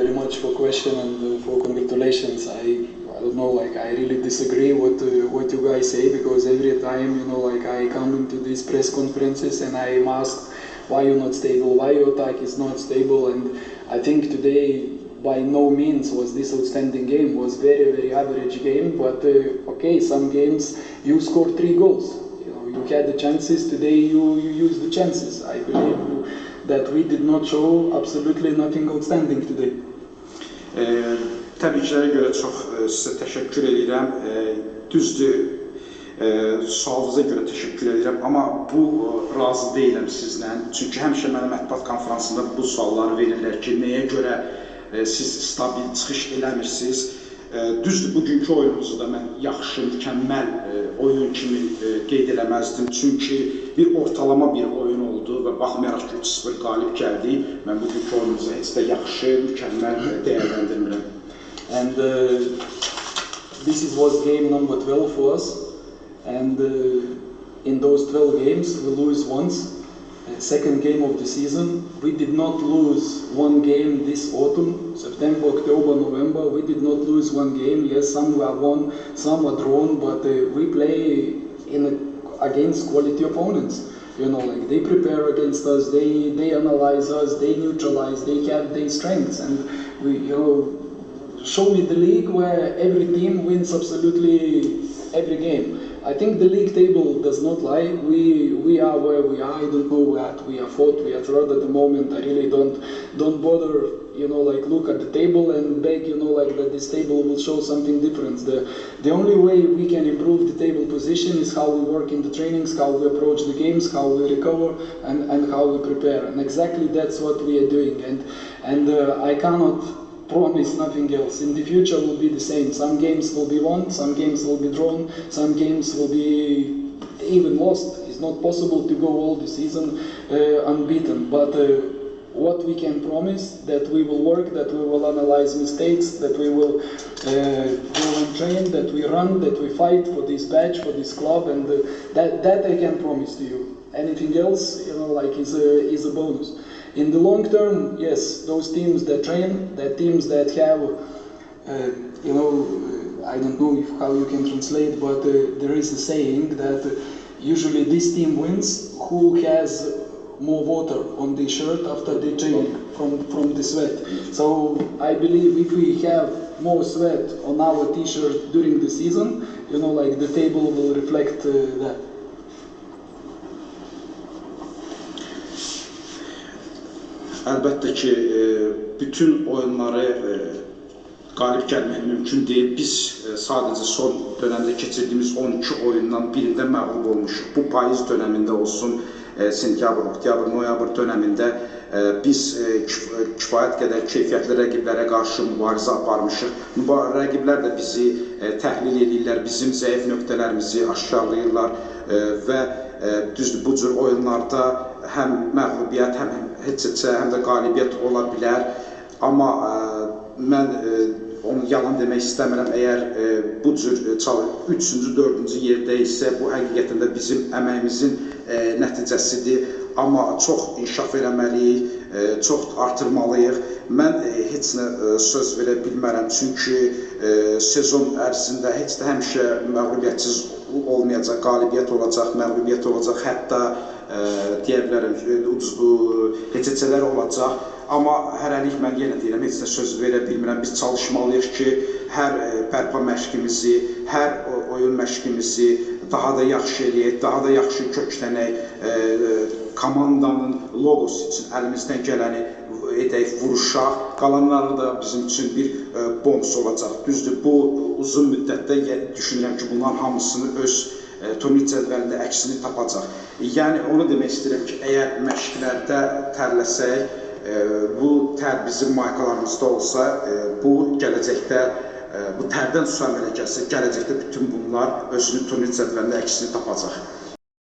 very much for question and for congratulations. I don't know, like I really disagree what you guys say, because every time, you know, like I come into these press conferences and I am asked why you're not stable, why your attack is not stable, and I think today by no means was this outstanding game. Was very average game, but okay, some games you scored 3 goals. You know, you had the chances. Today you used the chances. I believe that we did not show absolutely nothing outstanding today. Təbriklərə görə çox sizə təşəkkür edirəm. Düzdür, sualınıza görə təşəkkür edirəm, amma bu razı deyiləm sizlə. Çünki həmişə mənə mətbuat konferansında bu sualları verirlər ki, nəyə görə siz stabil çıxış eləmirsiniz. Düzdür, bugünkü oyunumuzu da mən yaxşı, mükəmməl oyun kimi qeyd eləməzdim. Çünki bir ortalama bir oyun oldu və baxmayaraq ki, 3-0 qalib gəldi, mən bugünkü oyunumuzu heç də yaxşı, mükəmməl dəyərləndirmirəm. And this was game number 12 for us, and in those 12 games we lose once. Second game of the season, we did not lose one game this autumn, September, October, November. We did not lose one game. Yes, some were won, some were drawn, but we play against quality opponents. You know, like they prepare against us, they analyze us, they neutralize, they have their strengths, and we, you know. Show me the league where every team wins absolutely every game. I think the league table does not lie. We are where we are. I don't know what we are fourth, we are third at the moment. I really don't bother, you know, like look at the table and beg, you know, like that this table will show something different. The only way we can improve the table position is how we work in the trainings, how we approach the games, how we recover, and how we prepare. And exactly that's what we are doing. And I cannot promise nothing else. In the future will be the same. Some games will be won, some games will be drawn, some games will be even lost. It's not possible to go all the season unbeaten. But what we can promise, that we will work, that we will analyze mistakes, that we will go and train, that we run, that we fight for this badge, for this club, and that I can promise to you. Anything else, you know, like is a bonus. In the long term, yes, those teams that train, that teams that have, you know, I don't know how you can translate, but there is a saying that usually this team wins who has more water on the shirt after they train from the sweat. So I believe if we have more sweat on our t-shirt during the season, you know, like the table will reflect that. Əlbəttə ki, bütün oyunları qalib gəlmək mümkün deyil. Biz sadəcə son dönəmdə keçirdiyimiz 12 oyundan birində məğlub olmuşuq. Bu payız dönəmində olsun, sentyabr, oktyabr, noyabr dönəmində biz kifayət qədər keyfiyyətli rəqiblərə qarşı mübarizə aparmışıq. Rəqiblər də bizi təhlil edirlər, bizim zəif nöqtələrimizi aşkarlayırlar və düzdür, bu cür oyunlarda həm məğlubiyyət, həm də qalibiyyət ola bilər. Amma mən onu yalan demək istəmirəm. Əgər bu cür 3-cü, 4-cü yerdə isə bu həqiqətən də bizim əməyimizin nəticəsidir. Amma çox inkişaf eləməliyik, çox artırmalıyıq. Mən heç nə söz verə bilmərəm, çünki sezon ərzində heç də həmişə məğlubiyyətsiz olmayacaq, qalibiyyət olacaq, məğlubiyyət olacaq, hətta deyə bilərəm, heçəçələr olacaq. Amma hərəlik mən yenə deyirəm, heç də söz verə bilmirəm. Biz çalışmalıyıq ki, hər bərpa məşqimizi, hər oyun məşqimizi daha da yaxşı eləyək, daha da yaxşı köklənək, komandanın logosu üçün əlimizdən gələni edək, vuruşaq, qalanları da bizim üçün bir bonus olacaq. Düzdür, bu uzun müddətdə düşünürəm ki, bunların hamısını öz turnir cədvəlində əksini tapacaq. Yəni, onu demək istəyirəm ki, əgər məşqlərdə tərləsək, bu tər bizim markalarımızda olsa, bu gələcəkdə, bu tərdən su əmələ gəlsə, gələcəkdə bütün bunlar özünün turnir cədvəlində əksini tapacaq.